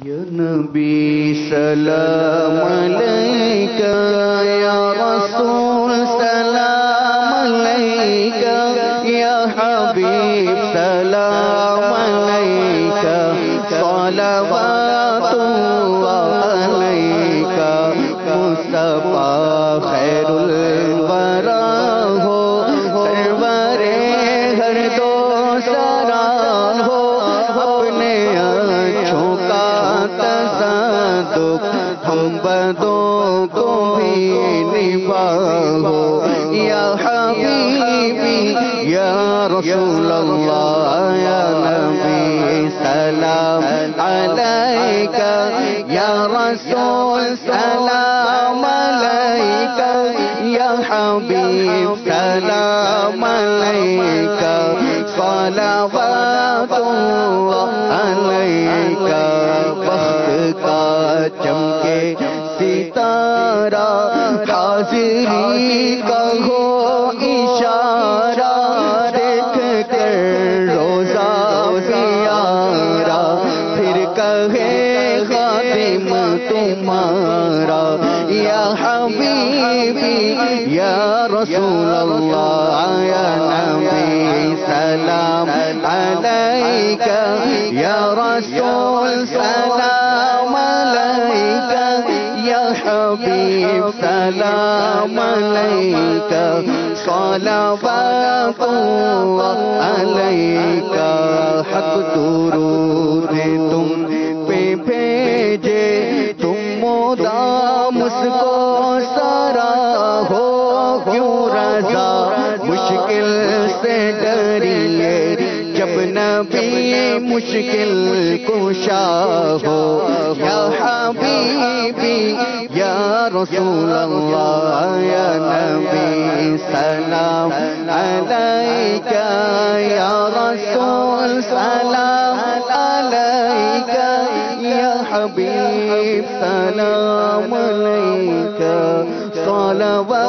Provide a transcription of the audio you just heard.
یا نبی سلام علیکہ، یا رسول سلام علیکہ، یا حبیب سلام علیکہ، صلوات اللہ علیکہ، مصطفیٰ خیر الورا ہو، سرور ہر دو سرا ہو، اپنے اچھوں کا تصدق ہم بدوں کو بھی نبھاؤ، یا حبیبی یا رسول اللہ، یا نبی سلام علیکہ، یا رسول سلام علیکہ، یا حبیب سلام علیکہ، صلوات اللہ علیکہ۔ بخت کا چمکے ستارہ، حاضری کا ہو اشارہ، دیکھ کر روزہ پیارا، پھر کہے خاتم تمہارا، یا حبیبی یا رسول اللہ، یا نبی سلام علیکہ، یا رسول سلام علیکہ، یا حبیب سلام علیکہ، صلوات اللہ علیکہ۔ حق درود تم پہ بھیجے، تم مدام اس کو سارا ہو، کیوں رضا مشکل سے ڈریے، جب نبی مشکل کشا ہو، یا حبیبی یا رسول اللہ، یا نبی سلام علیکہ، یا رسول سلام علیکہ، یا حبیب سلام علیکہ، صلوات